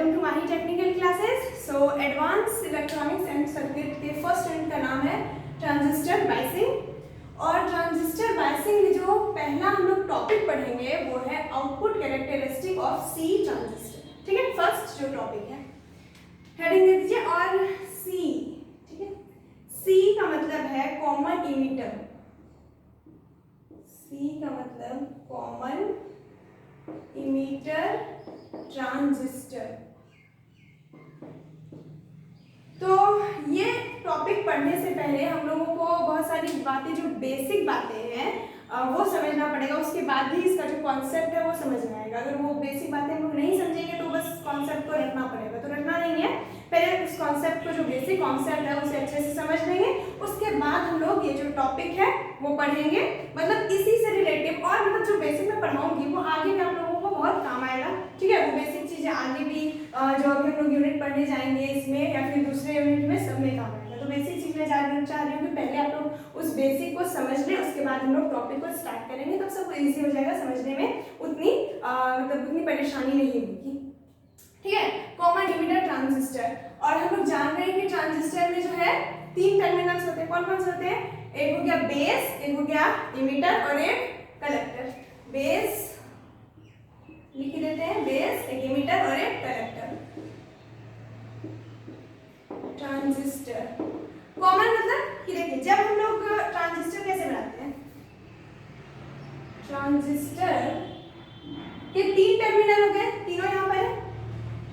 Welcome to Mahi technical classes. So advance electronics and circuit के first unit का नाम है ट्रांजिस्टर बायसिंग। और ट्रांजिस्टर बायसिंग में जो पहला हम लोग टॉपिक पढ़ेंगे वो है output characteristic of C transistor. ठीक है, फर्स्ट जो टॉपिक है हेडिंग दे दीजिए। और सी, ठीक है, सी का मतलब है कॉमन इमिटर। सी का मतलब कॉमन इमिटर ट्रांजिस्टर। तो ये टॉपिक पढ़ने से पहले हम लोगों को बहुत सारी बातें, जो बेसिक बातें हैं वो समझना पड़ेगा। उसके बाद ही इसका जो कॉन्सेप्ट है वो समझ में आएगा। अगर वो बेसिक बातें हम लोग नहीं समझेंगे तो बस कॉन्सेप्ट को रटना पड़ेगा, तो रटना नहीं है। पहले उस कॉन्सेप्ट को, जो बेसिक कॉन्सेप्ट है उसे अच्छे से समझ लेंगे। उसके बाद हम लोग ये जो टॉपिक है वो पढ़ेंगे, मतलब इसी से रिलेटिव। और मतलब जो बेसिक मैं पढ़ाऊंगी वो आगे भी आप लोगों को बहुत काम आएगा। ठीक है, वो बेसिक चीजें आगे भी जो अभी हम लोग यूनिट पढ़ने जाएंगे इसमें या फिर दूसरे यूनिट में, सब में काम आएगा। तो बेसिक चीज मैं चाह रही हूँ कि पहले आप लोग उस बेसिक को समझ लें, उसके बाद हम लोग टॉपिक को स्टार्ट करेंगे। तब सब इजी हो जाएगा, समझने में उतनी परेशानी नहीं होगी। ठीक है, कॉमन इमिटर ट्रांजिस्टर। और हम लोग जान रहे हैं कि ट्रांजिस्टर में जो है 3 टर्मिनल्स होते हैं। कौन कौन से होते हैं? एक हो गया बेस, एक हो गया इमिटर और एक कलेक्टर। बेस लिख देते हैं, बेस, एक इमिटर और एक कलेक्टर। ट्रांजिस्टर कॉमन मतलब कि देखिए, जब हम लोग ट्रांजिस्टर कैसे बनाते हैं, ट्रांजिस्टर के 3 टर्मिनल हो गए, तीनों यहाँ पर है।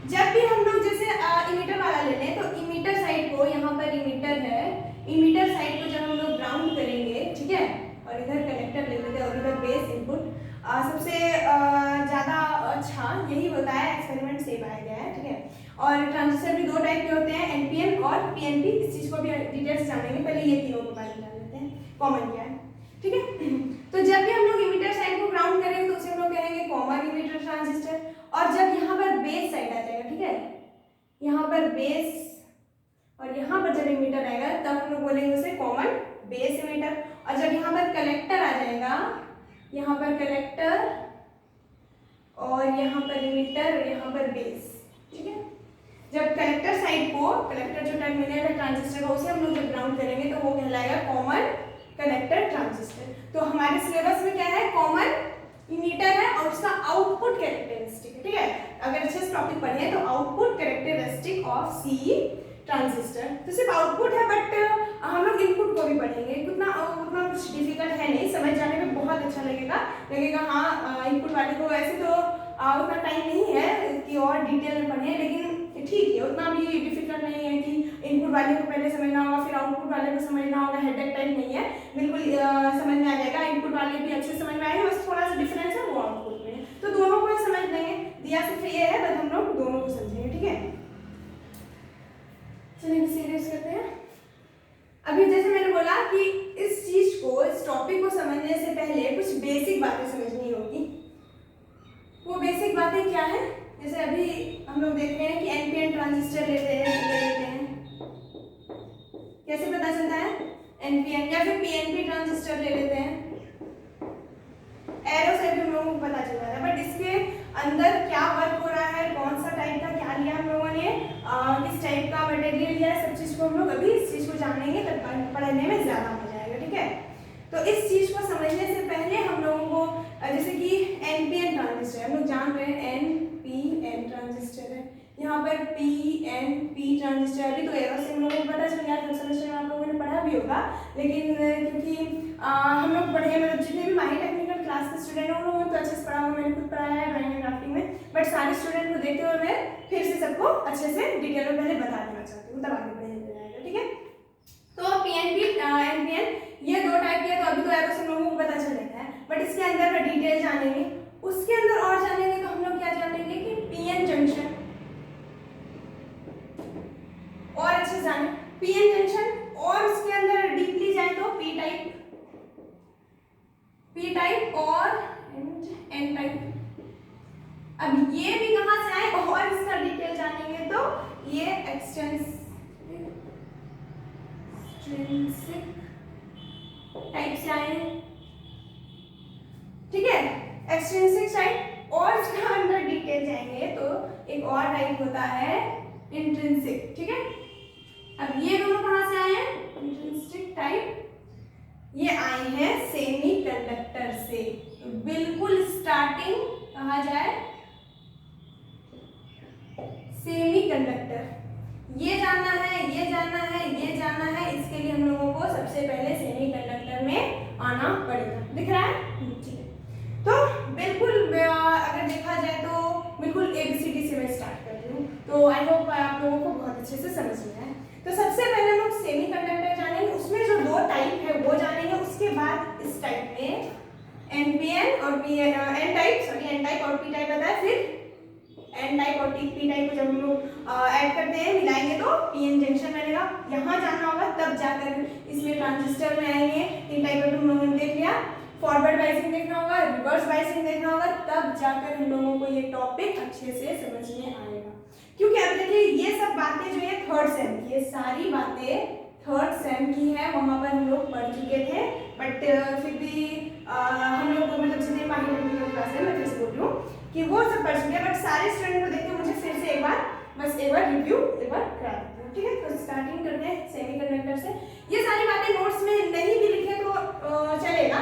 जब भी हम लोग जैसे इमिटर वाला ले लें तो इमिटर साइड को, यहाँ पर इमिटर है, इमिटर साइड को जब हम लोग ग्राउंड करेंगे, ठीक है, और इधर कलेक्टर ले लेते हैं और इधर बेस इनपुट। सबसे ज़्यादा अच्छा यही होता है, एक्सपेरिमेंट सेम आया गया है। ठीक है, और ट्रांजिस्टर भी 2 टाइप के होते हैं, एनपीएन और पीएनपी। इस चीज़ को भी डिटेल से जानेंगे, पहले ये तीनों को बारे में जान लेते हैं कॉमन क्या है। ठीक है, तो जब भी हम लोग इमिटर साइड को ग्राउंड करेंगे तो उसे हम लोग कहेंगे कॉमन इमिटर ट्रांजिस्टर। और जब यहाँ पर बेस साइड आ जाएगा, ठीक है, यहाँ पर बेस और यहाँ पर जब इमिटर आएगा तब हम लोग बोलेंगे उसे कॉमन बेस इमिटर। और जब यहाँ पर कलेक्टर आ जाएगा, यहाँ पर कलेक्टर और यहाँ पर इमिटर और यहाँ पर बेस। ठीक है, जब कलेक्टर साइड को, कलेक्टर जो टर्मिनल है ट्रांजिस्टर का, उसे हम लोग जब ग्राउंड करेंगे तो वो कहलाएगा कॉमन कलेक्टर ट्रांजिस्टर। तो हमारे सिलेबस में क्या है, कॉमन इमिटर है और उसका आउटपुट कैरेक्टरिस्टिक है। ठीक है, अगर अच्छे से टॉपिक पढ़े तो output characteristic of C transistor. तो सिर्फ आउटपुट है, बट हम लोग इनपुट को भी पढ़ेंगे। उतना कुछ डिफिकल्ट है नहीं, समझ जाने में बहुत अच्छा लगेगा। हाँ, इनपुट वाले को वैसे तो उतना टाइम नहीं है कि और डिटेल में पढ़े, लेकिन ठीक है, उतना भी डिफिकल्ट नहीं है कि इनपुट वाले को पहले समझना होगा फिर आउटपुट वाले को समझना होगा। हेडेक टाइप नहीं है, बिल्कुल समझ में आ जाएगा। इनपुट वाले भी अच्छे समझ में आएंगे, बस थोड़ा सा डिफरेंस है वो आउटपुट में। तो दोनों को समझ लेंगे, दिया सिर्फ ये है, बस हम लोग दोनों को समझेंगे। ठीक है, चलिए सीरियस करते हैं। अभी जैसे मैंने बोला कि इस चीज को, इस टॉपिक को समझने से पहले कुछ बेसिक बातें समझनी होगी। वो बेसिक बातें क्या है? जैसे अभी हम लोग देख रहे हैं कि एनपीएन ट्रांजिस्टर लेते हैं, कैसे पता चलता है? एनपीएन या फिर पीएनपी ट्रांजिस्टर ले लेते हैं, एरो से भी हम लोगों को पता चल जाता है। बट इसके अंदर क्या वर्क हो रहा है, कौन सा टाइप का क्या लिया हम लोगों ने, किस टाइप का मटेरियल लिया है, सब चीज़ को हम लोग अभी इस चीज़ को जानेंगे तब पढ़ने में ज़्यादा मजा आएगा। ठीक है, तो इस चीज़ को समझने से पहले हम लोगों को जैसे कि एनपीएन ट्रांजिस्टर हम लोग जान रहे हैं, एनपीएन ट्रांजिस्टर है, यहाँ पर पीएनपी ट्रांजिस्टर। अभी तो एरो से हम लोगों को पता चल गया, थर्ड सेमेस्टर में आप लोगों ने पढ़ा भी होगा। लेकिन क्योंकि हम लोग पढ़े, मतलब जितने भी माही टेक्निकल क्लास के स्टूडेंट हैं उन लोगों को तो अच्छे से पढ़ा हुआ, मैंने खुद पढ़ाया है ड्राइंग एंड ड्राफ्टिंग में। बट सारे स्टूडेंट को देखते हुए मैं फिर से सबको अच्छे से डिटेल में पहले बता देना चाहती हूँ, तब आगे बढ़ने जाएगा। ठीक है, तो पीएनपी एनपीएन ये 2 टाइप के, तो अभी तो एरो से लोगों को पता चल जाता है, बट इसके अंदर में डिटेल जानेंगे। उसके अंदर और जानेंगे तो हम लोग क्या जानेंगे कि पीएन जंक्शन और अच्छे से जाने पीएन जंक्शन, और उसके अंदर डीपली जाए तो पी टाइप और एन टाइप। अब ये भी कहाँ से आए और इसका डिटेल जानेंगे तो ये एक्सटेंसिक टाइप से आए। ठीक है, एक्सटेंसिक टाइप और इसका अंदर डिटेल जाएंगे तो एक और टाइप होता है इंट्रिंसिक, ठीक है। अब ये दोनों कहाँ से आए हैं, इंट्रिंसिक टाइप, ये आए हैं सेमी कंडक्टर से। तो बिल्कुल स्टार्टिंग कहा जाए सेमी कंडक्टर, ये जानना है, ये जानना है, ये जानना है, इसके लिए हम लोगों को सबसे पहले सेमी कंडक्टर में आना पड़ेगा। दिख रहा है, ठीक है। तो बिल्कुल अगर देखा जाए तो बिल्कुल ABCD से मैं स्टार्ट कर रही हूँ, तो आई होप आप लोगों को बहुत अच्छे से समझ में आए। तो सबसे पहले हम लोग सेमी कंडक्टर जानेंगे, उसमें जो दो टाइप है वो जानेंगे, उसके बाद इस टाइप में NPN और N टाइप और P टाइप आता है, फिर N टाइप और P टाइप को जब हम लोग ऐड करते हैं, मिलाएंगे तो PN जंक्शन बनेगा। यहाँ जानना होगा तब जाकर इसमें ट्रांजिस्टर में आएंगे। तीन टाइप का हम लोगों ने देख लिया, फॉरवर्ड बायसिंग देखना होगा, रिवर्स बायसिंग देखना होगा, तब जाकर हम लोगों को ये टॉपिक अच्छे से समझ में आएगा। क्योंकि अब देखिए ये सब बातें जो है थर्ड सेम की, ये सारी बातें थर्ड सेम की है, वहाँ पर हम लोग पढ़ चुके थे, बट फिर भी हम लोग को मतलब जितने क्लास है मैं फिर से बोल रही हूँ कि वो सब पढ़ चुके हैं, बट सारे स्टूडेंट को देख के मुझे फिर से एक बार रिव्यू करा देते हैं, ठीक है। तो स्टार्टिंग करते हैं सेमी कंडक्टर से। ये सारी बातें नोट्स में नहीं भी लिखे तो चलेगा,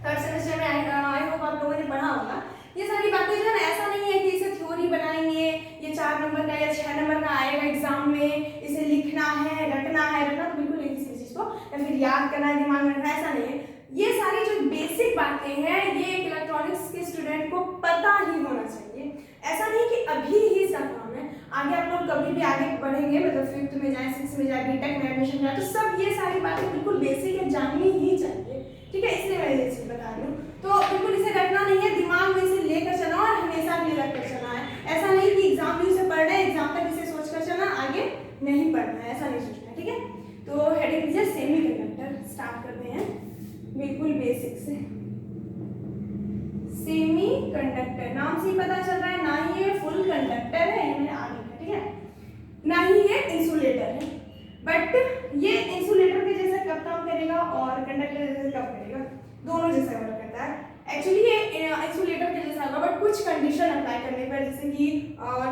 थर्ड सेमेस्टर में आई होप आप लोगों ने पढ़ा होगा। ये सारी बातें जो है ना, ऐसा नहीं है कि इसे थ्योरी बनाएंगे, ये 4 नंबर का या 6 नंबर का आएगा एग्जाम में, इसे लिखना है, रटना तो बिल्कुल एक चीज को या फिर याद करना है, दिमाग में रखना, ऐसा नहीं है। ये सारी जो बेसिक बातें हैं ये इलेक्ट्रॉनिक्स के स्टूडेंट को पता ही होना चाहिए। ऐसा नहीं कि अभी ही सब काम है, आगे आप लोग कभी भी आगे बढ़ेंगे, मतलब 5th में जाए, 6th में जाए, बीटेक में एडमिशन जाए, तो सब ये सारी बातें बिल्कुल बेसिक है, जाननी ही चाहिए, ठीक है। इसलिए मैं ये चीज बता रही हूँ। तो बिल्कुल इसे रखना नहीं है, दिमाग में इसे लेकर चलना और हमेशा के लिए रखकर चलना है। ऐसा नहीं कि एग्जाम में इसे पढ़ रहे हैं, एग्जाम तक इसे सोचकर चलना, आगे नहीं पढ़ना है, ऐसा नहीं सोचना है, ठीक है। तो हेडिंग लीजिए सेमी कंडक्टर, स्टार्ट करते हैं बिल्कुल बेसिक से। सेमी कंडक्टर नाम से ही पता चल रहा है, ना ही ये फुल कंडक्टर है, ये मैंने आगे लिखा, ठीक है, ना ही ये इंसुलेटर है, बट ये इंसुलेटर के जैसा कब काम करेगा और कंडक्टर जैसा कब करेगा, दोनों जैसा वर्क करता है। एक्चुअली ये इंसुलेटर के जैसा होगा, बट कुछ कंडीशन अप्लाई करने पर, जैसे कि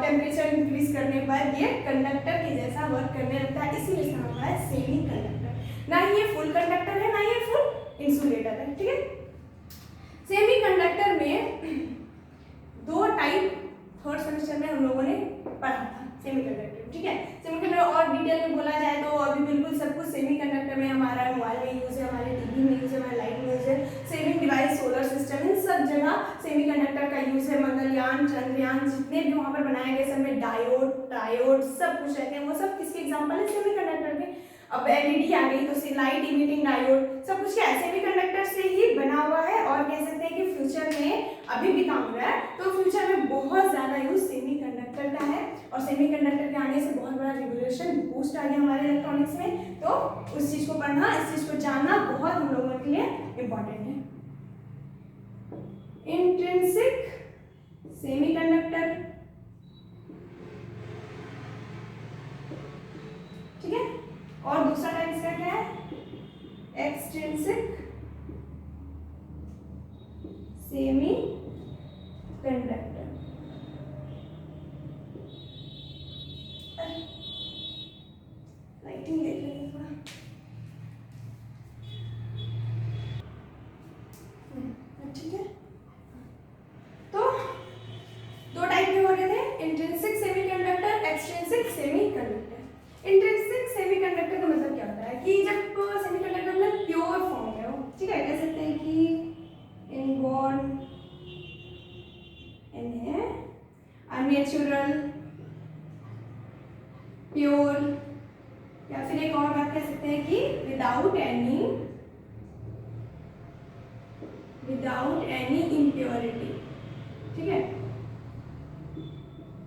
टेम्परेचर इंक्रीज करने पर ये कंडक्टर के जैसा वर्क करने लगता है, इसीलिए इसका नाम है सेमी कंडक्टर। ना ही ये फुल कंडक्टर है, ना ही ये फुल इंसुलेटर है, ठीक है। सेमी कंडक्टर में दो टाइप थर्ड सेमेस्टर में हम लोगों ने पढ़ा था सेमी कंडक्टर, ठीक है। सेमी कंडक्टर और डिटेल में बोला जाए तो अभी बिल्कुल सब कुछ सेमी कंडक्टर में हमारा मोबाइल में यूज है, हमारे टीवी में यूज है, हमारे लाइट में यूज है, सेविंग डिवाइस, सोलर सिस्टम, इन सब जगह सेमी कंडक्टर का यूज है। मंगलयान, चंद्रयान जितने भी वहाँ पर बनाए गए सब में डायोड, ट्रायोड सब कुछ रहते हैं, वो सब किसके एग्जाम्पल है, सेमी कंडक्टर के। अब LED आ गई तो लाइट इमिटिंग डायोड, सब कुछ क्या है, सेमी कंडक्टर से ही बना हुआ है। और कह सकते हैं कि फ्यूचर में अभी भी काम हो रहा है, तो फ्यूचर में बहुत ज्यादा यूज सेमी कंडक्टर का है। और सेमी कंडक्टर के आने से बहुत बड़ा रिवोल्यूशन बूस्ट आ गया हमारे इलेक्ट्रॉनिक्स में, तो उस चीज को पढ़ना, इस चीज को जानना बहुत हम लोगों के लिए इंपॉर्टेंट है। इंट्रिंसिक सेमी कंडक्टर, ठीक है। और दूसरा टाइप इसका क्या है, एक्सट्रिंसिक सेमी कंडक्टर। लाइटिंग देख रही है थोड़ा, ठीक है। तो दो टाइप के हो रहे थे, intrinsic semi conductor, extrinsic semi conductor. Intrinsic semiconductor का मतलब क्या होता है कि जब सेमीकंडक्टर में प्योर फॉर्म है, ठीक है, कह सकते हैं कि इनबॉर्न है, अननेचुरल, प्योर, या फिर एक और बात कह सकते हैं कि विदाउट एनी इम्प्योरिटी, ठीक है,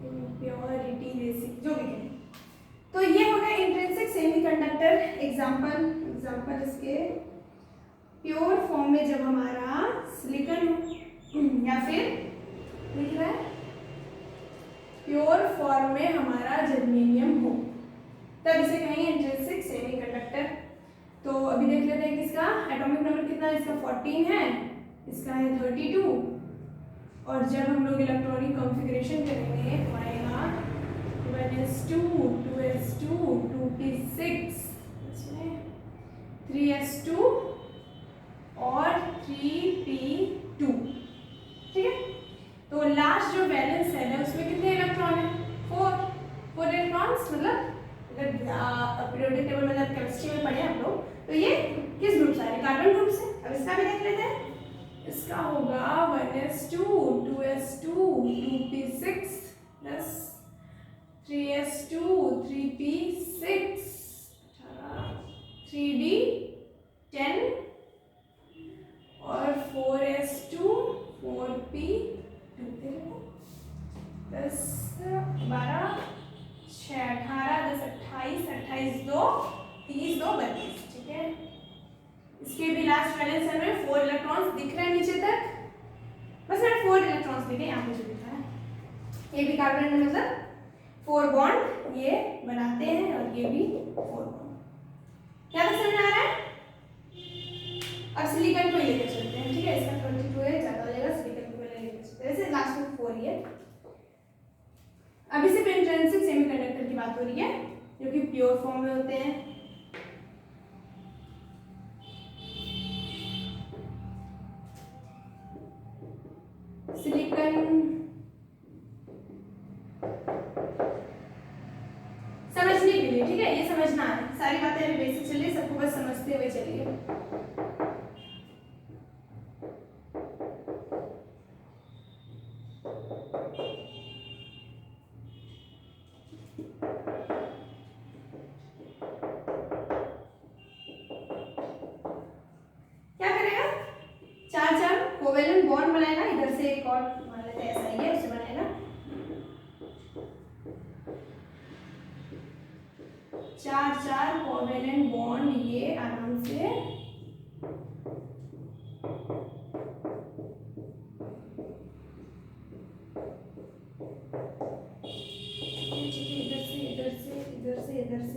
इम्प्योरिटी बेसिक जो भी कहें। तो ये हो गया इंट्रिंसिक सेमीकंडक्टर। एग्जांपल इसके प्योर फॉर्म में जब हमारा सिलिकॉन या फिर लिख रहा है प्योर फॉर्म में हमारा जर्मेनियम हो, तब इसे कहेंगे इंट्रिंसिक सेमीकंडक्टर। तो अभी देख लेते हैं कि इसका एटॉमिक नंबर कितना है, इसका 14 है, इसका है 32, और जब हम लोग इलेक्ट्रॉनिक कॉन्फ़िगरेशन करेंगे तो आएगा 1s2 2s2 2p6 इसमें 3s2 और 3p2, ठीक है। तो लास्ट जो वैलेंस सेल है उसमें कितने इलेक्ट्रॉन है? 4 इलेक्ट्रॉन्स। मतलब अगर पीरियोडिक टेबल मतलब केमिस्ट्री में पढ़े हम लोग तो ये किस ग्रुप से है? कार्बन ग्रुप से। अब इसका भी देख लेते हैं। इसका होगा 1s2 2s2 2p6 plus 3s2 3p6 3d10 और 4s2 4p2 10 12 6 18 10 28 28 2 30 2 32, ठीक है। इसके भी लास्ट वैलेंस सेल में 4 इलेक्ट्रॉन्स दिख रहे हैं नीचे तक, बस मैं 4 इलेक्ट्रॉन्स दिखे यहाँ पे जो दिख रहा है। ये भी कार्बन में मतलब 4 बॉन्ड ये बनाते हैं और ये भी 4 बॉन्ड। क्या समझ में आ रहा है? अब सिलिकॉन को ही लेकर चलते हैं, ठीक है। इसका 22 है, ज्यादा हो जाएगा, सिलिकॉन को लेकर चलते हैं। वैसे लास्ट में 4 ही है। अभी सिर्फ इंट्रिंसिक सेमीकंडक्टर की बात हो रही है जो कि प्योर फॉर्म में होते हैं। सिलिकॉन समझने के लिए, ठीक है, ये समझना है, सारी बातें अभी बेसिक चल रही है, सबको बस समझते हुए चलिए। क्या करेगा? 4 कोवेलेंट बॉन्ड बनाएगा, इधर से एक और मान लेते हैं ऐसा ही है, उसे बनाएगा 4 कोवेलेंट बॉन्ड, ये आराम से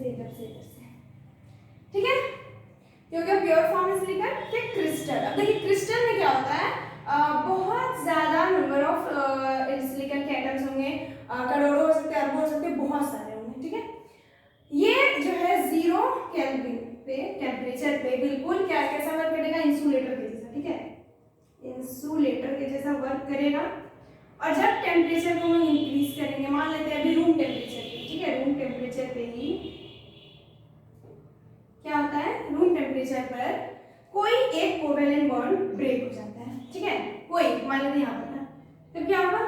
इधर से, ठीक है। क्योंकि प्योर फॉर्म में सिलिकॉन के क्रिस्टल। अब देखिए क्रिस्टल में क्या होता है, बहुत ज्यादा नंबर ऑफ सिलिकॉन के एटम्स होंगे, करोड़ों हो सकते हैं, अरबों हो सकते हैं, बहुत सारे होंगे, ठीक है। ये जो है 0 केल्विन पे टेम्परेचर पे बिल्कुल क्या कैसा वर्क करेगा? इंसुलेटर के जैसा, ठीक है, इंसुलेटर के जैसा वर्क करेगा। और जब टेम्परेचर को हम इंक्रीज करेंगे, मान लेते हैं अभी रूम टेम्परेचर पे, ठीक है, रूम टेम्परेचर पे ही क्या होता है, रूम टेम्परेचर पर कोई एक कोवेलेंट बॉन्ड ब्रेक हो जाता है, ठीक है, कोई मान लेते हैं यहाँ पर ना, तो क्या होगा,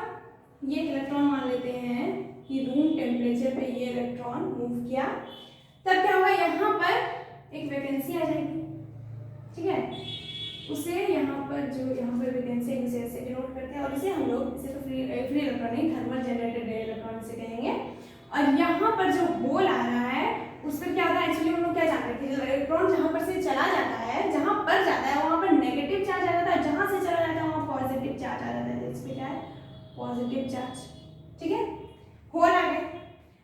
ये इलेक्ट्रॉन मान लेते हैं कि रूम टेम्परेचर पे ये इलेक्ट्रॉन मूव किया, तब क्या होगा, यहाँ पर एक वैकेंसी आ जाएगी, ठीक है, उसे यहाँ पर जो यहाँ पर वैकेंसी है उसे ऐसे डिनोट करते हैं, और इसे हम लोग इसे तो फ्री इलेक्ट्रॉन नहीं, थर्मल जनरेटेड इलेक्ट्रॉन से कहेंगे। और यहाँ पर जो होल आ रहा है उस पर क्या होता है, एक्चुअली हम लोग क्या जानते हैं कि इलेक्ट्रॉन जहाँ पर से चला जाता है, जहाँ पर जाता है वहाँ पर नेगेटिव चार्ज आ जाता है, जहाँ से चला जाता है वहाँ पॉजिटिव चार्ज आ जाता है, इस पे क्या है, पॉजिटिव चार्ज, ठीक है, होल आ गए।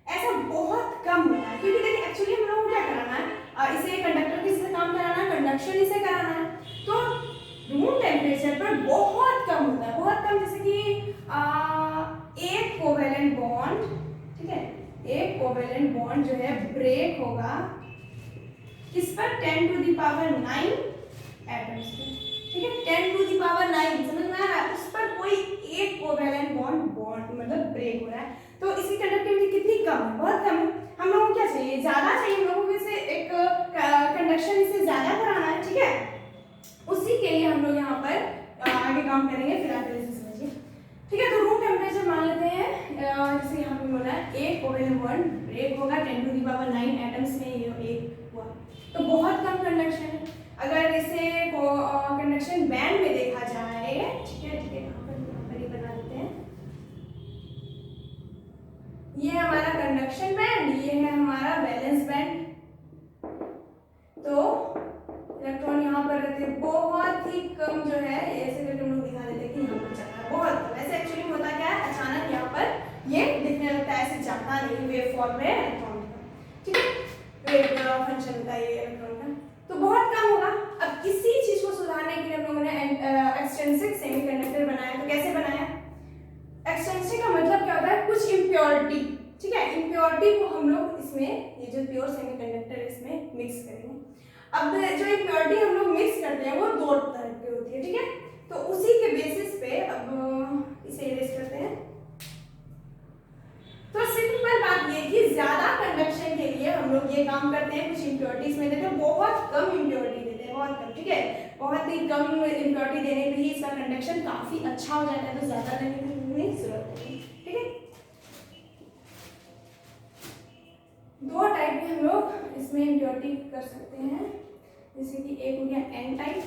ऐसा बहुत कम होता है, क्योंकि देखिए एक्चुअली हम लोगों को क्या कराना है, इसे कंडक्टर किससे काम कराना है, कंडक्शन इसे कराना है, तो रूम टेम्परेचर पर बहुत कम होता है, बहुत कम, जैसे कि एक कोवेलेंट बॉन्ड, ठीक है, एक कोवेलेंट बॉन्ड जो है ब्रेक होगा किस पर, 10 टू द पावर 9 एटम्स पे, ठीक है, 10 टू द पावर 9, समझ में आ रहा है, उस पर कोई एक कोवेलेंट बॉन्ड मतलब ब्रेक हो रहा है, तो इसकी कंडक्टिविटी कितनी कम है, बहुत कम है। हम लोगों को क्या चाहिए, ज्यादा चाहिए, हम लोगों को इसे एक कंडक्शन इसे ज्यादा कराना है, ठीक है, उसी के लिए हम लोग यहाँ पर आगे काम करेंगे, फिलहाल इसे समझिए, ठीक है। तो रूम टेम्परेचर मान लेते हैं, जैसे यहाँ पे बोला है एक कोवेलेंट बॉन्ड ब्रेक होगा 10 टू द पावर 9 एटम्स में, ये एक हुआ, तो बहुत कम कंडक्शन है। अगर इसे कंडक्शन बैंड में देखा जाए, ठीक है, यहाँ पर ही बना देते हैं, ये हमारा कंडक्शन बैंड, ये है हमारा वैलेंस बैंड, तो इलेक्ट्रॉन यहाँ पर रहते हैं, बहुत ही कम जो है, ऐसे करके हम लोग दिखा देते हैं कि यहाँ पर चल रहा है, बहुत कम। ऐसे एक्चुअली होता क्या है, अचानक यहाँ पर ये दिखने लगता है, ऐसे जाता नहीं, वेव फॉर्म में इलेक्ट्रॉन का, ठीक है, वेव का फंक्शन होता है ये इलेक्ट्रॉन का, तो बहुत कम होगा। अब इसी चीज को सुधारने के लिए हम लोगों ने एक्सट्रिंसिक सेमीकंडक्टर बनाया, तो कैसे बनाया, इम्प्योरिटी, ठीक है, इम्प्योरिटी को हम लोग इसमें, ये जो प्योर सेमीकंडक्टर है इसमें मिक्स करेंगे। अब जो इम्प्योरिटी हम लोग मिक्स करते हैं वो दो तरह की होती है, ठीक है, तो उसी के बेसिस पे अब इसे इरेज करते हैं। तो सिंपल बात ये कि ज्यादा कंडक्शन के लिए हम लोग ये काम करते हैं, कुछ इम्प्योरिटीज में देते हैं, बहुत कम इम्प्योरिटी देते हैं, बहुत कम, ठीक है, बहुत ही कम इम्प्योरिटी देने पे ही इसका कंडक्शन काफी अच्छा हो जाता है, तो ज्यादा देने की जरूरत नहीं, ठीक है। दो टाइप में हम लोग इसमें इम्प्योरिटी कर सकते हैं, जैसे कि एक हो गया एन टाइप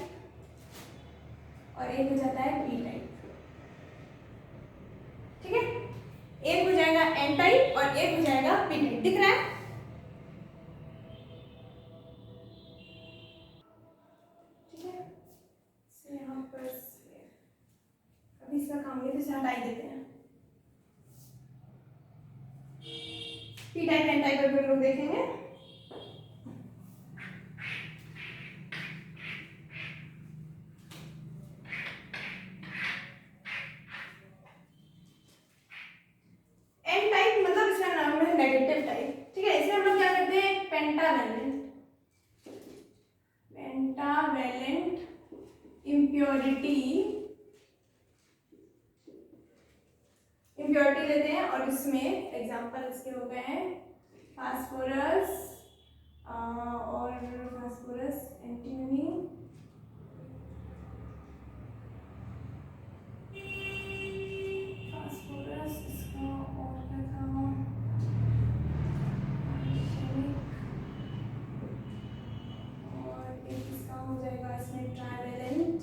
और एक हो जाता है पी टाइप, ठीक है, एक हो जाएगा एन टाइप और एक हो जाएगा पी टाइप, दिख रहा है, ठीक है। यहाँ पर अभी इसका काम है तो इसे हटा ही देते हैं। पी टाइप एन टाइप पर हम लोग देखेंगे। एन टाइप मतलब इसका नाम है नेगेटिव टाइप, ठीक है, इसे हम लोग क्या करते हैं, पेंटावेलेंट, पेंटावेलेंट इम्प्योरिटी लेते हैं और इसमें एग्जांपल इसके हो गए हैं फास्फोरस और फास्फोरस एंटीमनी, फास्फोरस इसका और क्या था, और एक इसका हो जाएगा इसमें trivalent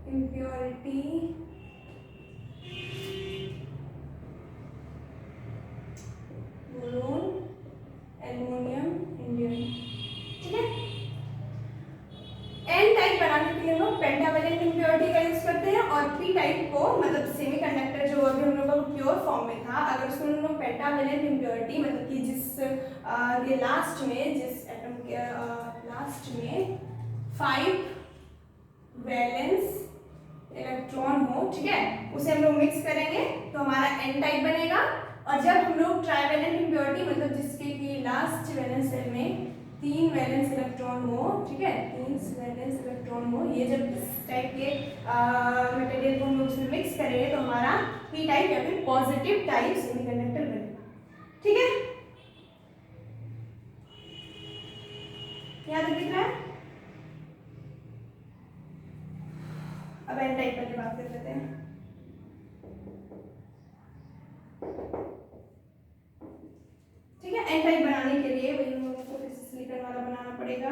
impurity boron aluminium indium, ठीक है। एन टाइप बनाने के लिए हम लोग पेंटावेलेंट इम्प्योरिटी का यूज करते हैं और पी टाइप को मतलब सेमीकंडक्टर जो अभी हम लोग का प्योर फॉर्म में था, अगर उसको हम लोग पेंटावेलेंट इम्प्योरिटी मतलब कि जिस ये लास्ट में जिस एटम के लास्ट में 5 वैलेंस इलेक्ट्रॉन हो, ठीक है, उसे हम लोग मिक्स करेंगे तो हमारा एन टाइप बनेगा। और जब हम लोग ट्राइवेलेंट इम्प्योरिटी मतलब जिसके कि लास्ट वैलेंस शेल में 3 वैलेंस इलेक्ट्रॉन हो, ठीक है, 3 वैलेंस इलेक्ट्रॉन हो, ये जब इस टाइप के मटेरियल को हम लोग उसमें मिक्स करेंगे तो हमारा पी टाइप या फिर पॉजिटिव टाइप सेमीकंडक्टर बनेगा, ठीक है, यहाँ तक दिख रहा है। अब एन टाइप पर बात कर लेते हैं। ठीक है, एन टाइप बनाने के लिए वही हम लोगों को फिर सिलिकॉन वाला बनाना पड़ेगा।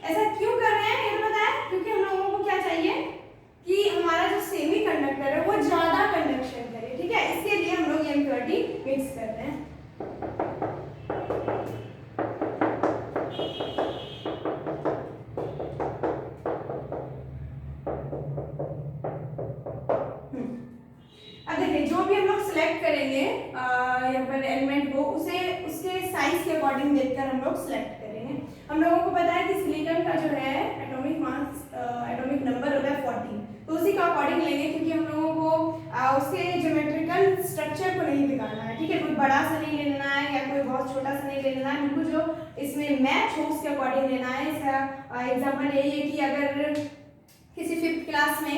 ऐसा क्यों कर रहे हैं ये तो पता है, क्योंकि हम लोगों को क्या चाहिए कि हमारा जो सेमीकंडक्टर है वो ज्यादा कंडक्शन करे, ठीक है, इसके लिए हम लोग ये इम्प्योरिटी मिक्स करते हैं। अब देखिए जो भी हम लोग सिलेक्ट करेंगे यहाँ पर एलिमेंट को, उसे उसके साइज के अकॉर्डिंग देखकर हम लोग सिलेक्ट करेंगे। हम लोगों को पता है कि सिलिकॉन का जो है एटॉमिक मास एटॉमिक नंबर होता है 14, तो उसी का अकॉर्डिंग लेंगे क्योंकि हम लोगों को उसके ज्योमेट्रिकल स्ट्रक्चर को नहीं बिगाड़ना है, ठीक है, कोई बड़ा सा नहीं लेना है या कोई बहुत छोटा सा नहीं लेना है, बिल्कुल जो इसमें मैच हो उसके अकॉर्डिंग लेना है। इसका एग्जाम्पल यही है कि अगर किसी 5th क्लास में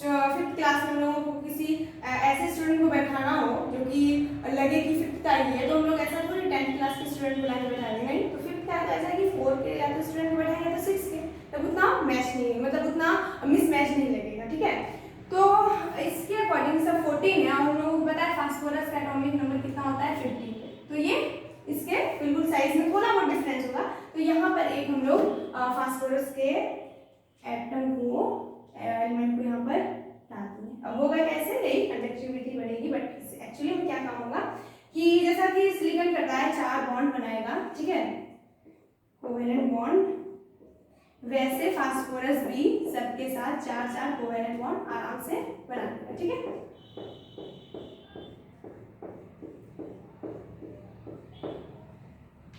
हम लोगों को किसी ऐसे स्टूडेंट को बैठाना हो जो कि लगे कि 5th का ही है, तो हम लोग ऐसा थोड़ी 10th क्लास के स्टूडेंट को लाके बैठा देंगे, नहीं, तो 5th का तो ऐसा है कि 4 के या तो स्टूडेंट को बैठाएंगे या तो 6 के, तब उतना मैच नहीं, मतलब उतना मिसमैच नहीं लगेगा, ठीक है। तो इसके अकॉर्डिंग सब 14 है, हम लोगों को पता है फास्फोरस का एटॉमिक नंबर कितना होता है 50, तो ये इसके बिल्कुल साइज में थोड़ा बहुत डिफरेंस होगा, तो यहाँ पर एक हम लोग फास्फोरस के एटम को एलिमेंट को यहाँ पर डाल देंगे। अब होगा कैसे, यही कंडक्टिविटी बढ़ेगी, बट एक्चुअली में क्या काम होगा कि जैसा कि सिलिकॉन करता है 4 बॉन्ड बनाएगा, ठीक है, कोवेलेंट बॉन्ड, वैसे फास्फोरस भी सबके साथ 4 कोवेलेंट बॉन्ड आराम से बना देगा, ठीक है।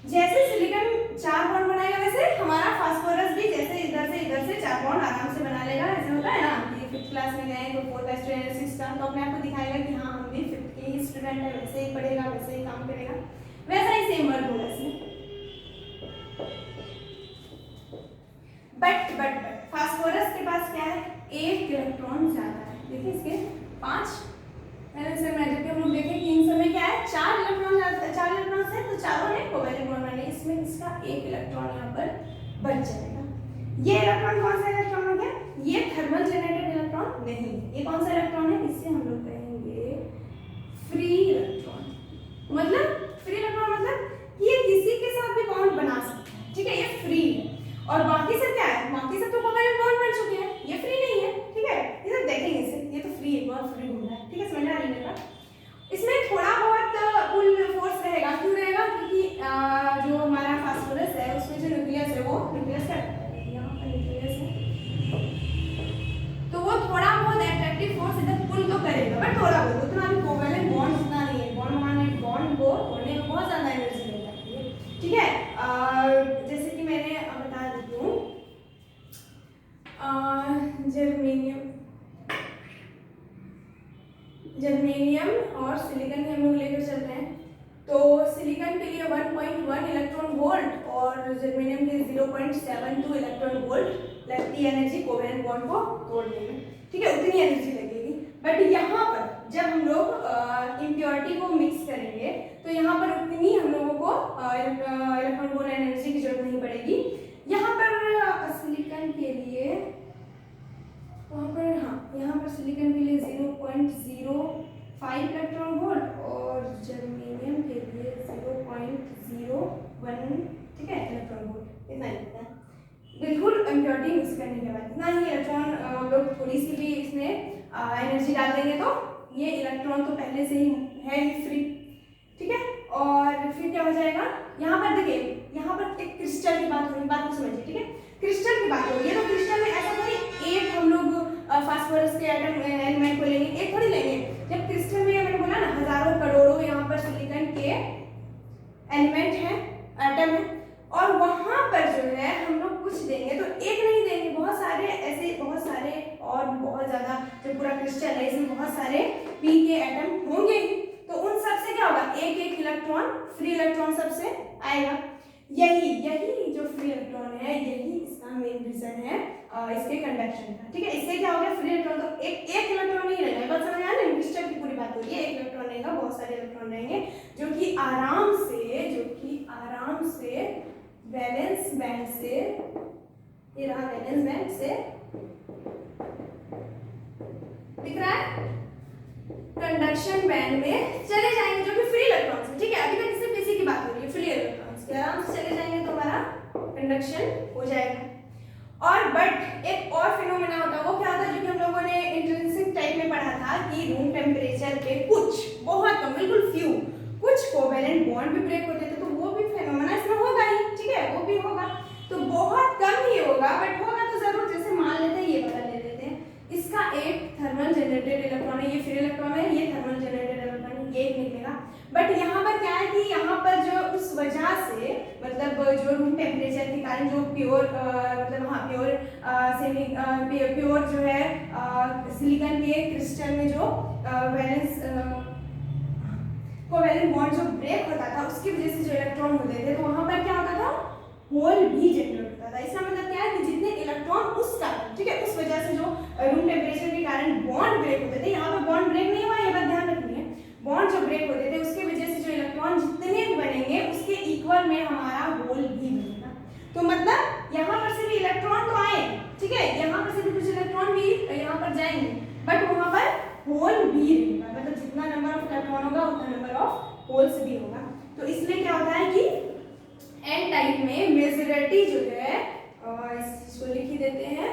जैसे सिलिकॉन 4 बॉन्ड बनाएगा, वैसे हमारा फास्फोरस भी जैसे इधर से 4 बॉन्ड आराम से बना लेगा। ऐसा होता है ना कि 5th क्लास में गए तो 4 बेस्ट सिस्टम, तो अपने आप को दिखाएगा कि हाँ हम भी 5th के ही स्टूडेंट है, वैसे ही पढ़ेगा, वैसे ही काम करेगा, वैसा ही सेम वर्क होगा इसमें। बट फास्फोरस के पास क्या है, 1 इलेक्ट्रॉन ज्यादा है। देखिए इसके 5 जबकि हम लोग देखें कि इन समय क्या है, 4 इलेक्ट्रॉन है, तो चारों ने कोवेलेंट बॉन्ड बनाए, इसमें इसका 1 इलेक्ट्रॉन यहाँ पर बच जाएगा। ये इलेक्ट्रॉन कौन सा इलेक्ट्रॉन हो गया, ये थर्मल जनरेटेड इलेक्ट्रॉन नहीं है। ये कौन सा इलेक्ट्रॉन है, इससे हम लोग कहेंगे फ्री इलेक्ट्रॉन। मतलब फ्री इलेक्ट्रॉन मतलब ये किसी के साथ भी बॉन्ड बना सकता है, ठीक है, ये फ्री है। और बाकी सब क्या है, बाकी सब तो कोवेलेंट बॉन्ड बन चुके हैं, ये फ्री नहीं है, ठीक है, ये सब देखेंगे इसे, ये तो फ्री है, बहुत फ्री घूम रहा है, ठीक है, समझ में आ रही है। इसमें थोड़ा बहुत पुल फोर्स रहेगा, क्यों रहेगा, क्योंकि जो हमारा फास्फोरस है उसमें जो न्यूक्लियस है वो न्यूक्लियस का यहाँ पर न्यूक्लियस है, तो वो थोड़ा बहुत एट्रैक्टिव फोर्स इधर पुल तो करेगा, बट थोड़ा बहुत, उतना भी कोवेलेंट बॉन्ड उतना नहीं है। बॉन्ड बनाने, बॉन्ड को तोड़ने में बहुत ज़्यादा एनर्जी लग जाती है, ठीक है। जैसे कि मैंने बता देती हूँ, जर्मेनियम और सिलिकॉन के हम लोग लेकर चल रहे हैं, तो सिलिकॉन के लिए 1.1 इलेक्ट्रॉन वोल्ट और जर्मेनियम के 0.72 इलेक्ट्रॉन वोल्ट लगती है एनर्जी कोवेलेंट बॉन्ड को तोड़ने में, ठीक है, उतनी एनर्जी लगेगी। बट यहाँ पर जब हम लोग इम्प्योरिटी को मिक्स करेंगे तो यहाँ पर उतनी हम लोगों को इलेक्ट्रॉन वोल्ट एनर्जी की जरूरत नहीं पड़ेगी। यहाँ पर सिलिकॉन के लिए वहाँ पर, हाँ यहाँ पर सिलिकॉन के लिए 0.05 इलेक्ट्रॉन वोल्ट और जर्मेनियम के लिए 0.01, ठीक है, इलेक्ट्रॉन वोल्ट, इतना ही होता है। बिल्कुल इम्प्योरिटी मिक्स करने के बाद इतना ही इलेक्ट्रॉन हम लोग थोड़ी सी भी इसमें एनर्जी डाल देंगे तो ये इलेक्ट्रॉन तो पहले से ही है ही फ्री, ठीक है। और फिर क्या हो जाएगा, यहाँ पर देखिए, यहाँ पर एक क्रिस्टल की बात हो रही, बात को समझिए, ठीक है, क्रिस्टल की बात हो रही है, तो क्रिस्टल में ऐसा थोड़ी एक हम लोग फास्फोरस के एटम एलिमेंट को लेंगे, एक थोड़ी लेंगे। जब क्रिस्टल में मैंने बोला ना हजारों करोड़ों यहाँ पर सिलिकॉन के एलिमेंट हैं, एटम है, और वहां पर जो है हम लोग कुछ देंगे तो एक नहीं देंगे, बहुत सारे ऐसे, बहुत सारे और बहुत ज्यादा, जो पूरा क्रिस्टल है इसमें बहुत सारे पी के एटम होंगे, तो उन सब से क्या होगा, एक एक इलेक्ट्रॉन फ्री इलेक्ट्रॉन सबसे आएगा। यही जो फ्री इलेक्ट्रॉन है, यही इसका मेन रीजन है इसके कंडक्शन का, ठीक है। इससे क्या हो गया, फ्री इलेक्ट्रॉन तो एक इलेक्ट्रॉन नहीं रहेगा, बात समझ में आ रही है, क्रिस्टल की पूरी बात हो रही है, एक इलेक्ट्रॉन रहेगा, बहुत सारे इलेक्ट्रॉन रहेंगे जो कि आराम से वैलेंस बैंड से, ये रहा वैलेंस बैंड से, दिख रहा है, कंडक्शन बैंड में चले जाएंगे, जो कि फ्री इलेक्ट्रॉन्स है, ठीक है। अभी तक सिर्फ इसी की बात हो रही है, फ्री इलेक्ट्रॉन्स के आराम से चले जाएंगे तो हमारा कंडक्शन हो जाएगा। और बट एक और फिनोमेना होता है, वो क्या होता है, जो कि हम लोगों ने इंट्रिंसिक टाइप में पढ़ा था कि रूम टेम्परेचर पे कुछ बहुत कम, बिल्कुल फ्यू, कुछ कोवेलेंट बॉन्ड भी ब्रेक होते थे, तो वो भी फिनोमेना इसमें होगा ही, ठीक है, वो भी होगा, तो बहुत कम ही होगा, बट होगा तो जरूर। जैसे मान लेते हैं, ये पता ले लेते हैं, इसका एक थर्मल जनरेटेड इलेक्ट्रॉन है, ये फ्री इलेक्ट्रॉन है, ये थर्मल जनरेटेड इलेक्ट्रॉन है, ये एक निकलेगा। बट यहाँ पर क्या है कि यहाँ पर जो उस वजह से, मतलब जो रूम टेम्परेचर के कारण जो प्योर, मतलब हाँ प्योर जो है सिलिकॉन के क्रिस्टल में जो वैलेंस कोवेलेंट बॉन्ड जो ब्रेक होता था, उसकी वजह से जो इलेक्ट्रॉन होते थे, तो वहाँ पर क्या होता था, होल भी जनरेट होता था। इसका मतलब क्या है कि जितने इलेक्ट्रॉन उस कारण, ठीक है, उस वजह से जो रूम टेम्परेचर के कारण बॉन्ड ब्रेक होते थे, यहाँ पर बॉन्ड ब्रेक नहीं हुआ, ये बात ध्यान रखनी है, बॉन्ड जो ब्रेक होते थे उसकी वजह से जो इलेक्ट्रॉन जितने बनेंगे उसके इक्वल में हमारा होल भी बनेगा। तो मतलब यहाँ पर से भी इलेक्ट्रॉन तो आए, ठीक है, यहाँ पर से भी कुछ इलेक्ट्रॉन भी यहाँ पर जाएंगे, बट वहाँ पर होल भी रहेगा, मतलब जितना नंबर ऑफ इलेक्ट्रॉन होगा उतना नंबर ऑफ होल्स भी होगा। तो इसलिए क्या होता है कि एन टाइप में मेजॉरिटी जो है, इसको लिख ही देते हैं,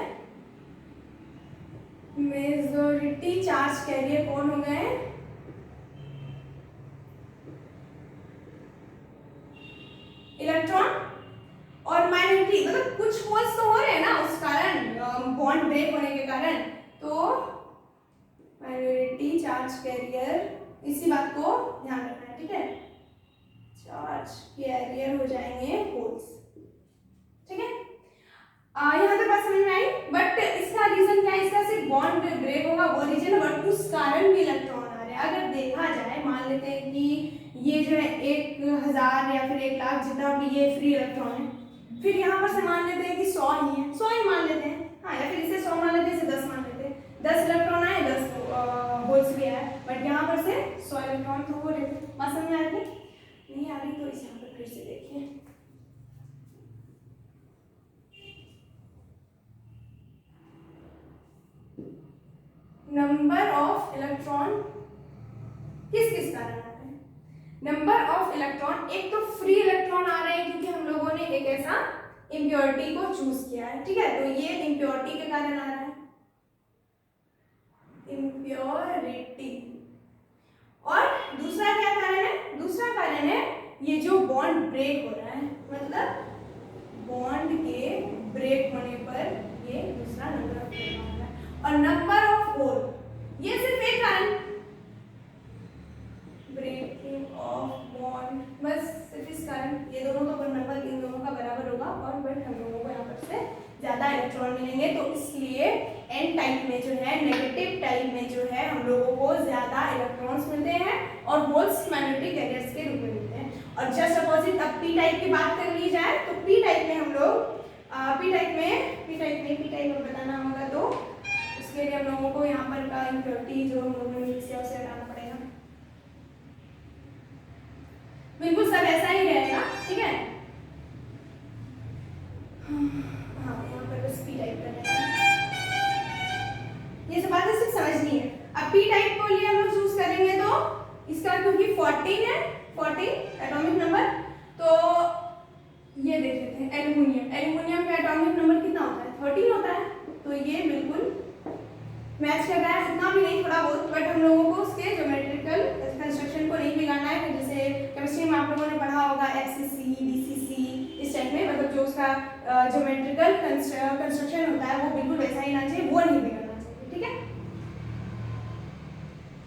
मेजॉरिटी चार्ज कैरियर कौन हो गए, इलेक्ट्रॉन, और माइनॉरिटी, मतलब कुछ होल्स तो हो रहे हैं ना उस कारण, बॉन्ड ब्रेक होने के कारण, तो माइनॉरिटी चार्ज कैरियर, इसी बात को ध्यान रखना है, ठीक है, चार्ज कैरियर हो जाएंगे होल्स। कारण भी इलेक्ट्रॉन आ रहे हैं। अगर देखा जाए, मान लेते हैं कि ये जो है 1000 या फिर 1,00,000 जितना भी ये फ्री इलेक्ट्रॉन है, फिर यहाँ पर से मान लेते हैं कि 100 ही है, 100 ही मान लेते हैं, हाँ, या फिर इसे 100 मान लेते हैं, इसे 10 मान लेते हैं, 10 इलेक्ट्रॉन आए, 10 होल्स भी आए, बट यहाँ पर से 100 इलेक्ट्रॉन तो हो रहे थे। बात समझ में आ रही? नहीं आ रही तो इसे यहाँ पर फिर से देखिए। नंबर ऑफ इलेक्ट्रॉन किस किस कारण आ रहे हैं? नंबर ऑफ इलेक्ट्रॉन, एक तो फ्री इलेक्ट्रॉन आ रहे हैं क्योंकि हम लोगों ने एक ऐसा इम्प्योरिटी को चूज किया है, ठीक है, तो ये इम्प्योरिटी के कारण आ रहा है, इम्प्योरिटी। और दूसरा क्या कारण है? दूसरा कारण है ये जो बॉन्ड ब्रेक हो रहा है, मतलब बॉन्ड के ब्रेक होने पर ये दूसरा नंबर ऑफ इलेक्ट्रॉन आ रहा है। और नंबर ऑफ होल, ये सिर्फ एक कारण, ब्रेकिंग ऑफ बॉन्ड, बस सिर्फ इस कारण, ये दोनों का नंबर इन दोनों का बराबर होगा और बट हम लोगों को यहाँ पर से ज्यादा इलेक्ट्रॉन मिलेंगे, तो इसलिए एन टाइप में जो है, नेगेटिव टाइप में जो है, हम लोगों को ज्यादा इलेक्ट्रॉन्स मिलते हैं और होल्स मैग्नेटिक कैरियर्स के रूप में मिलते हैं। और जस्ट अपोजिट अब पी टाइप की बात कर ली जाए तो पी टाइप में हम लोग पी टाइप में बताना होगा तो उसके लिए हम लोगों को यहाँ पर का इम्प्योरिटी जो हम लोगों ने मिक्स किया उसे हटाना पड़ेगा। बिल्कुल सब ऐसा ही रहेगा, ठीक है। हाँ, यहाँ पर बस पी टाइप करना है, ये सब बातें सिर्फ समझनी है। अब पी टाइप को लिए हम लोग चूज करेंगे तो इसका क्योंकि 14 है, 14 एटॉमिक नंबर, तो ये देख लेते हैं एल्युमिनियम। एल्युमिनियम का एटॉमिक नंबर कितना होता है? 13 होता है, तो ये बिल्कुल मैच कर रहा है, उतना भी नहीं, थोड़ा बहुत, बट हम लोगों को उसके ज्योमेट्रिकल कंस्ट्रक्शन को नहीं बिगाड़ना है। जैसे केमिस्ट्री में आप लोगों ने पढ़ा होगा एक्ससी, बीसीसी, इस टाइप में, मतलब जो उसका ज्योमेट्रिकल कंस्ट्रक्शन होता है वो बिल्कुल वैसा ही ना चाहिए, वो नहीं बिगड़ना चाहिए, ठीक है।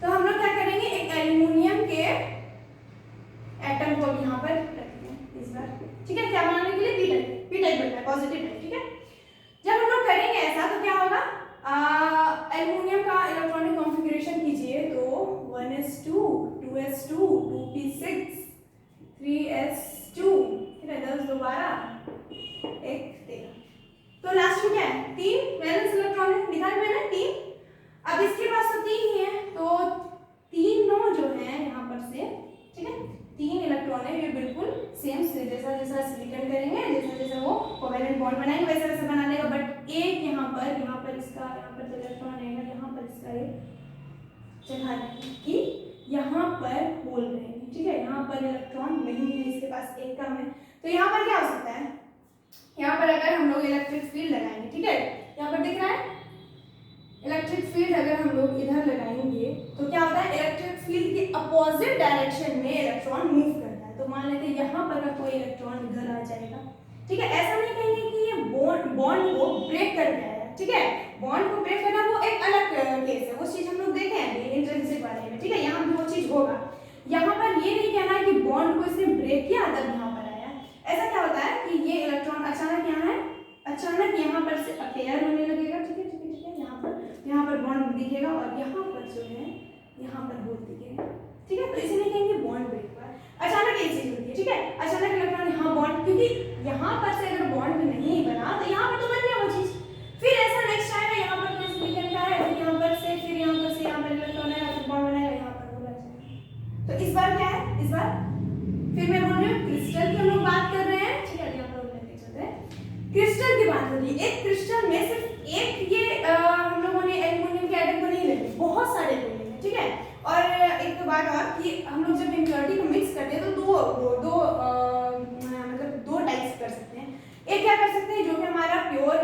तो हम लोग क्या करेंगे, एक एल्युमिनियम के एटम को यहाँ पर रखेंगे इस बार, ठीक है, क्या बनाने के लिए? पी टाइप बनता है, पॉजिटिव टाइप, ठीक है। जब हम लोग करेंगे ऐसा तो क्या होगा, एल्युमिनियम का इलेक्ट्रॉनिक कॉन्फ़िगरेशन कीजिए तो 1s2 2s2 2p6 3s2, ठीक है, 10 2 12 1 13, तो लास्ट में क्या है? 3 वैलेंस इलेक्ट्रॉन है, लिखा है मैंने 3। अब इसके पास तो 3 ही है, तो तीनों जो है यहाँ पर से, ठीक है, 3 इलेक्ट्रॉन है, ये बिल्कुल सेम जैसा जैसा सिलिकॉन करेंगे, जैसा जैसा वो कोवेलेंट बॉन्ड बनाएंगे वैसा वैसा बना लेगा, बट एक यहाँ पर इसका यहाँ पर जो इलेक्ट्रॉन रहेगा, यहाँ पर इसका एक जगह कि यहाँ पर होल रहेंगे, ठीक है, यहाँ पर इलेक्ट्रॉन नहीं है, इसके पास एक कम है, तो यहाँ पर क्या हो सकता है, यहाँ पर अगर हम लोग इलेक्ट्रिक फील्ड लगाएंगे, ठीक है, यहाँ पर दिख रहा है इलेक्ट्रिक फील्ड, अगर हम लोग इधर लगाएंगे तो क्या होता है, इलेक्ट्रिक फील्ड के अपोजिट डायरेक्शन में इलेक्ट्रॉन मूव करता है, तो मान लेते हैं यहाँ पर कोई इलेक्ट्रॉन इधर आ जाएगा, ठीक है, ऐसा नहीं कहेंगे कि ये बॉन्ड को ब्रेक कर गया है, ठीक है, बॉन्ड को ब्रेक करना वो एक अलग केस है, वो चीज हम लोग देखे हैं इंट्रिंसिक वाले में, ठीक है, यहाँ भी वो चीज होगा। यहाँ पर ये नहीं कहना है कि बॉन्ड को इसने ब्रेक किया तब यहाँ पर आया, ऐसा क्या होता है कि ये इलेक्ट्रॉन अचानक यहाँ है, अचानक यहाँ पर से अपेयर होने लगेगा, ठीक है, यहाँ पर बॉन्ड दिखेगा और यहाँ पर जो है यहाँ पर होल दिखेगा, ठीक है, तो इसे नहीं कहेंगे बॉन्ड ब्रेक हुआ, अचानक ये चीज होती है, ठीक है, अचानक इलेक्ट्रॉन यहाँ बॉन्ड, क्योंकि यहाँ पर से अगर बॉन्ड नहीं बना तो यहाँ पर तो बन गया वो चीज, फिर ऐसा नेक्स्ट आएगा, यहाँ पर कोई सिलिकॉन का है, फिर यहाँ पर से, फिर यहाँ पर से यहाँ पर इलेक्ट्रॉन है, फिर बॉन्ड बनाएगा, यहाँ पर होल आ जाएगा। तो इस बार क्या है, इस बार फिर मैं बोल रही हूँ क्रिस्टल की हम लोग बात कर रहे हैं, ठीक है, यहाँ पर लेके चलते हैं, क्रिस्टल की बात हो रही है। एक क्रिस्टल में सिर्फ एक ये हम लोगों ने एल्युमिनियम के एटम को नहीं लेंगे, बहुत सारे को लेंगे, ठीक है। और एक बात और कि हम लोग जब इम्प्योरिटी को मिक्स करते हैं तो मतलब दो टाइप्स कर सकते हैं। एक क्या कर सकते हैं, जो कि हमारा प्योर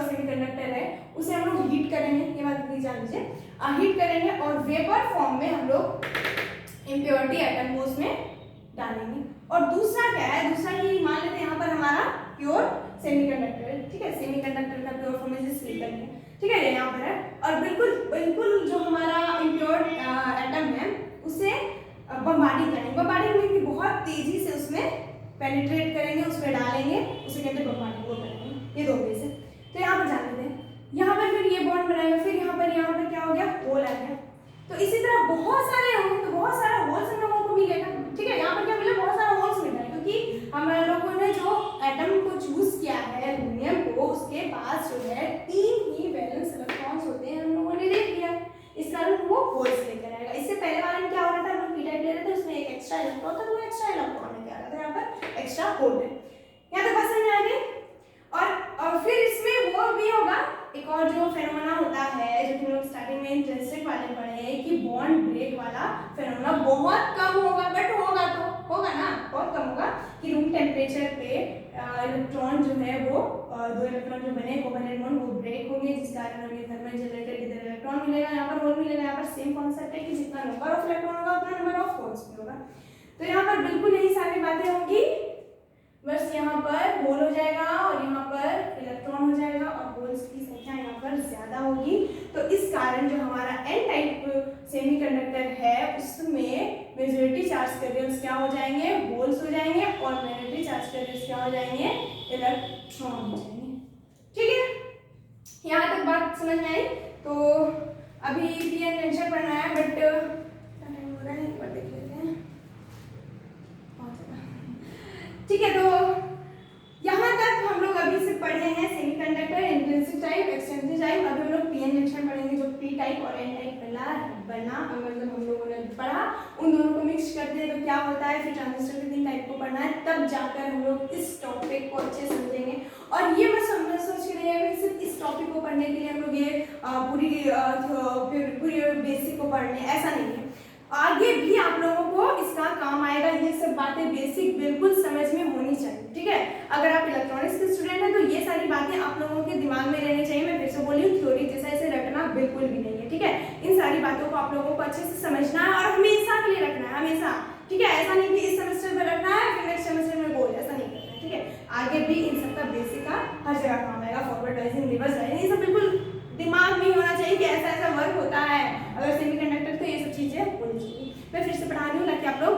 सेमीकंडक्टर है, उसे हम लोग हीट करेंगे, ये बात प्लीज जान लीजिए, हीट करेंगे और वेपर फॉर्म में हम लोग इम्प्योरिटी एटम को उसमें डालेंगे। और दूसरा क्या है, दूसरा कि मान लेते हैं यहाँ पर हमारा प्योर सेमीकंडक्टर, ठीक है, सेमीकंडक्टर का प्योर फॉर्म में सिलिकॉन है, ठीक है, यहाँ पर है, और बिल्कुल जो हमारा इम्प्योर एटम है उसे बम्बार्डिंग करेंगे, बम्बार्डिंग में बहुत तेजी से उसमें पेनिट्रेट करेंगे, उसमें डालेंगे, उसे कहते हैं बम्बार्डिंग, वो करेंगे, ये दो केस है। तो यहाँ पर जान लेते हैं, यहाँ पर फिर ये बॉन्ड बनाएगा, फिर यहाँ पर क्या हो गया, होल आ गया। तो इसी तरह बहुत सारे होंगे, तो बहुत सारा होल्स हम लोगों को मिलेगा, ठीक है। यहाँ पर क्या मिला, बहुत सारा होल्स मिला है, क्योंकि हम लोगों ने जो एटम को चूज किया है एल्यूमिनियम को, उसके पास जो है 3 ही वैलेंस इलेक्ट्रॉन्स होते हैं, हम लोगों ने देख लिया। इस कारण वो होल्स लेकर आएगा। इससे पहले वाले में क्या हो रहा था, हम लोग पी टाइप ले रहे थे, उसमें एक एक्स्ट्रा इलेक्ट्रॉन था, वो एक्स्ट्रा इलेक्ट्रॉन में क्या आ रहा था, यहाँ पर एक्स्ट्रा होल है। यहाँ तक बात समझ में आ गई। और फिर इसमें वो भी होगा, एक और जो फेनोमेना होता है जो कि हम लोग स्टार्टिंग में इंट्रिंसिक वाले पढ़े हैं कि बॉन्ड ब्रेक वाला फेनोमेना बहुत कम होगा, बट होगा तो होगा ना, बहुत कम होगा कि रूम टेम्परेचर पे इलेक्ट्रॉन जो है वो 2 इलेक्ट्रॉन जो बने कोवेलेंट बॉन्ड वो ब्रेक होंगे, जिस कारण हमें थर्मल जनरेटर इधर इलेक्ट्रॉन मिलेगा, यहाँ पर होल मिलेगा। यहाँ पर सेम कॉन्सेप्ट है कि जितना नंबर ऑफ इलेक्ट्रॉन होगा उतना नंबर ऑफ होल्स भी होगा। तो यहाँ पर बिल्कुल यही सारी बातें होंगी, बस यहाँ पर होल हो जाएगा और यहाँ पर इलेक्ट्रॉन हो जाएगा और होल्स की संख्या यहाँ पर ज्यादा होगी। तो इस कारण जो हमारा एन टाइप सेमीकंडक्टर है उसमें मेजॉरिटी चार्ज कैरियर्स क्या हो जाएंगे, होल्स हो जाएंगे, और माइनॉरिटी चार्ज कैरियर्स क्या हो जाएंगे, इलेक्ट्रॉन हो जाएंगे। ठीक है, यहाँ तक बात समझ में आई। तो अभी पीएन जंक्शन पढ़ना है, बट टाइम हो रहा है, एक बार देख लेते हैं। ठीक है, तो यहाँ तक हम लोग अभी से पढ़े हैं semiconductor, intrinsic type, extrinsic type. अभी हम लोग पीएन जंक्शन पढ़ेंगे, जो पी टाइप और एन टाइप बना मतलब हम लोगों ने पढ़ा, उन दोनों को मिक्स करते हैं तो क्या होता है। फिर ट्रांजिस्टर के 3 टाइप को पढ़ना है, तब जाकर हम लोग इस टॉपिक को अच्छे से समझेंगे। और ये मैं सोच के नहीं है सिर्फ इस टॉपिक को पढ़ने के लिए हम लोग ये पूरी बेसिक को पढ़ने, ऐसा नहीं है। आगे भी आप लोगों को इसका काम आएगा, ये सब बातें बेसिक बिल्कुल समझ में होनी चाहिए। ठीक है, अगर आप इलेक्ट्रॉनिक्स के स्टूडेंट हैं तो ये सारी बातें आप लोगों के दिमाग में रहनी चाहिए। मैं फिर से बोली हूँ, थ्योरी जैसा इसे रटना बिल्कुल भी नहीं है। ठीक है, इन सारी बातों को आप लोगों को अच्छे से समझना है और हमेशा के लिए रखना है, हमेशा। ठीक है, ऐसा नहीं कि इस सेमेस्टर में रखना है फिर नेक्स्ट सेमेस्टर में बोल, ऐसा नहीं करना है। ठीक है, आगे भी इन सबका बेसिक का हर जगह काम आएगा। फॉरवर्ड राइजिंग, रिवर्स राइजिंग, ये सब बिल्कुल दिमाग में होना चाहिए कि ऐसा ऐसा वर्क होता है अगर सेमीकंडक्टर, तो ये सब चीजें होनी चाहिए। मैं फिर से पढ़ा रही हूँ ताकि आप लोग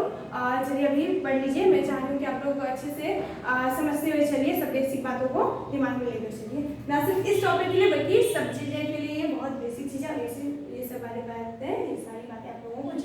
चलिए अभी पढ़ लीजिए। मैं चाह रही हूँ कि आप लोग अच्छे से समझते हुए चलिए, सब बेसिक बातों को दिमाग में लेकर चलिए, ना सिर्फ इस टॉपिक के लिए बल्कि सब चीज़ें के लिए बहुत बेसिक चीज़ें, ये सब वाली बातें, ये सारी बातें आप लोगों को